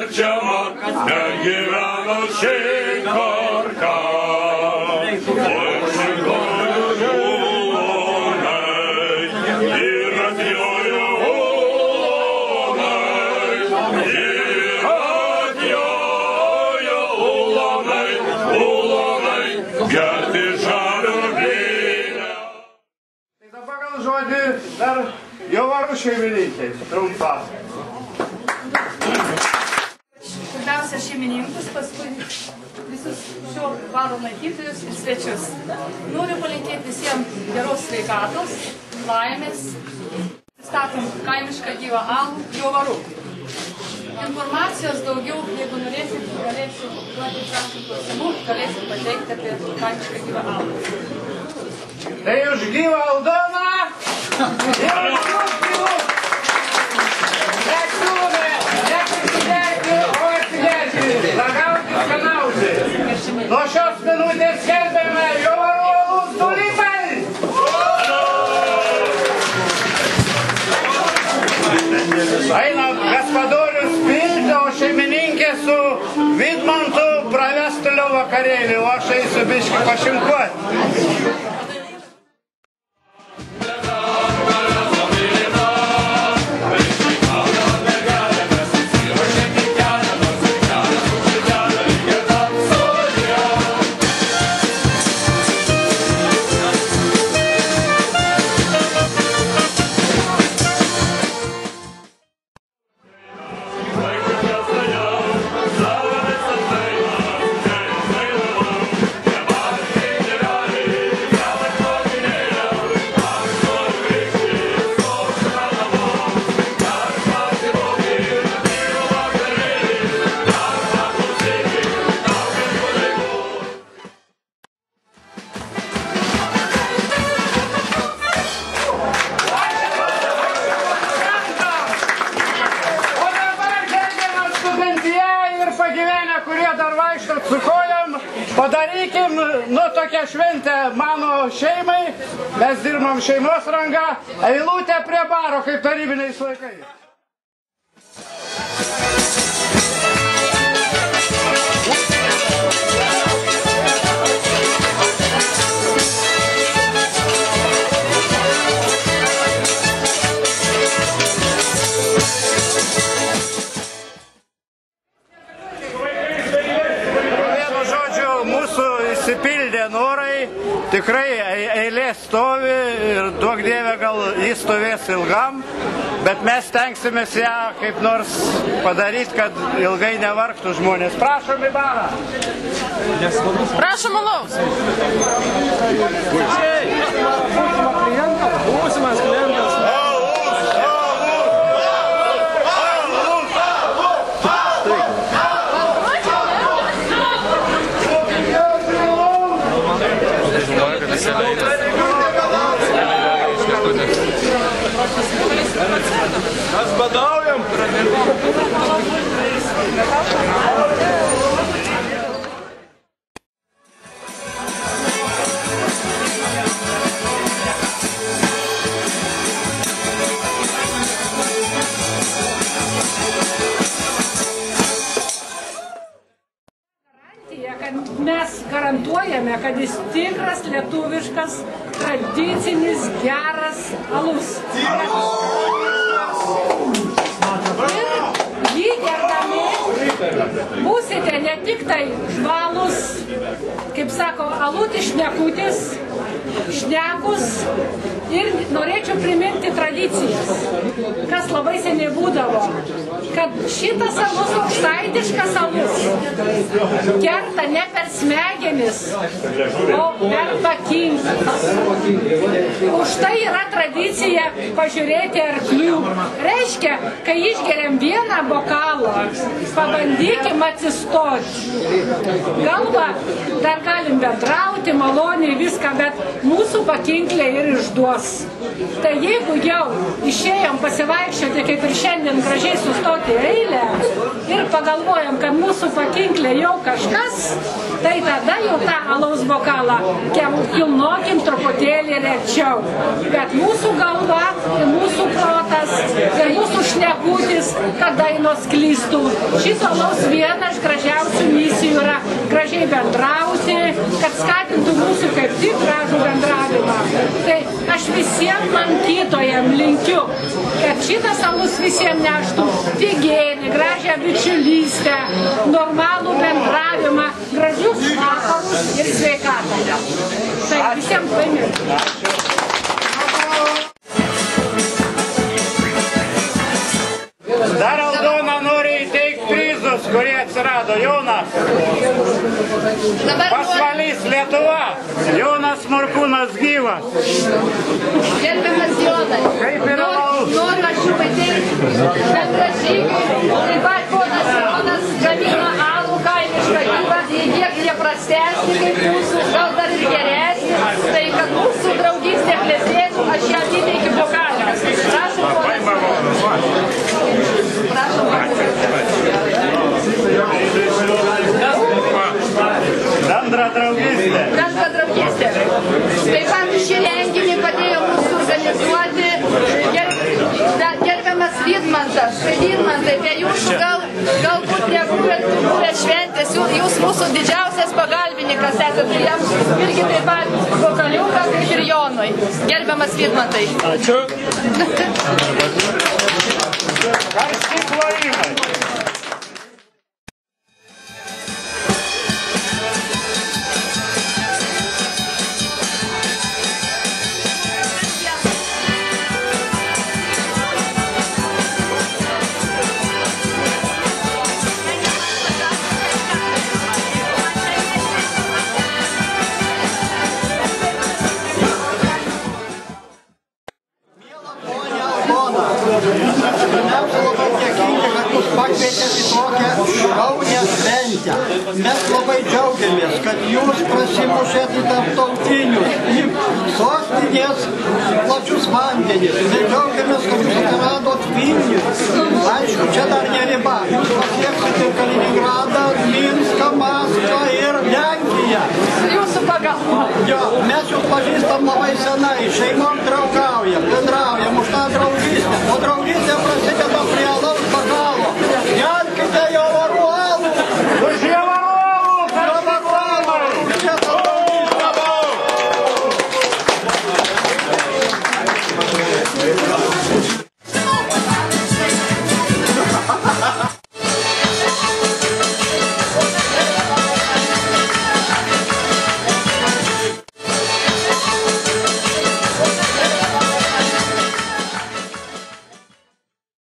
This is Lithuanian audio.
verčiama, negyvena šinkorka. Dar Jovarų šeimininkės, trumpa. Pirmiausia šeimininkus, paskui visus šio varo lankytojus ir svečius. Noriu palinkėti visiems geros sveikatos, laimės. Statom kaimišką gyvą alų Jovarų. Informacijos daugiau, jeigu norėsit, galėsiu duoti prašymų klausimų, galėsiu pateikti apie kaimišką gyvą alų. Tai už gyvą aldoną! Nuo šios minutės skelbiame Jovarų alus Tulipai! Eina gaspadorius Piltė, o šeimininkė su Vidmantu pravestulio vakarėlį, o aš eisiu biškį pašinkuoti. Su kojom padarykim, tokią šventę mano šeimai, mes dirbam šeimos rangą, eilutę prie baro, kaip tarybiniais laikais. Įsipildė norai, tikrai eilė stovi ir duok Dieve gal jis stovės ilgam, bet mes stengsimės ją kaip nors padaryti, kad ilgai nevargtų žmonės. Prašom į barą. Prašom alaus. Būsimas klientas. Mes badaujam. Mes garantuojame, kad jis tikras lietuviškas, tradicinis, geras alus. Ir jį gerdami būsite ne tik tai žvalus, kaip sako, alutis šnekutis, šnekus. Ir norėčiau priminti tradicijas, kas labai seniai būdavo, kad šitas alus, aukštaitiškas alus, kerta ne per smegenis, o per pakinklius. Už tai yra tradicija pažiūrėti arklių. Reiškia, kai išgeriam vieną bokalą, pabandykim atsistoti. Galva dar galim bendrauti, maloniai viską, bet mūsų pakinkliai ir išduos. Tai jeigu jau išėjom pasivaikščioti, kaip ir šiandien gražiai sustoti eilę ir pagalvojam, kad mūsų pakinklė jau kažkas, tai tada jau tą alaus bokalą kilnokim truputį truputėlį rečiau. Bet mūsų galva, ir mūsų protas, ir mūsų šnekutis, kad dainos klystų. Šito alaus viena iš gražiausių misijų yra gražiai bendrauti, kad skatintų mūsų kaip tik gražų bendravimą. Tai aš visiems lankytojams linkiu, kad šitas alus visiems neštų figėnį, gražią bičiulystę, normalų bendravimą, gražius vakarus ir sveikatą. Tai visiems laimėtų. Dar Aldona nori įteikti prizus, kurie atsirado. Jonas. Pasvalys Lietuva. Jonas Morkūnas gyvas. Gerbiamas Jonai, noriu aš jų pateikti bendražygiai, taip pat ponas Jonas gamino alų kaimišką gyvą, jie neprastesnį kaip mūsų, gal dar ir geresnį, tai kad mūsų draugystė klestėtų, aš ją įteikiu bokalę. Prašom, ponas. Prašom, Bendra draugystė. Bendra draugystė. Taip pat šį renginį padėjo mūsų organizuoti gerbiamas Vidmantas. Vidmantai, tai jūsų galbūt nebuvę šventės, jūs mūsų didžiausias pagalbininkas esate, jiems irgi taip pat vokaliuką kaip ir Jonui. Gerbiamas Vidmantai. Ačiū. Karšti plojimai. Mes labai džiaugiamės, kad jūs prasimušėt į tarptautinius, į sostinės plačius vandenis. Mes džiaugiamės, kad jūs atradot Vilnių. Aišku, čia dar ne riba. Jūs pasieksite Kaliningradą, Minską, Maskvą ir Lenkiją. Jūsų pagalba. Jo, mes jūs pažįstam labai senai, šeimom draugaujam, bendraujam už tą draugystę. O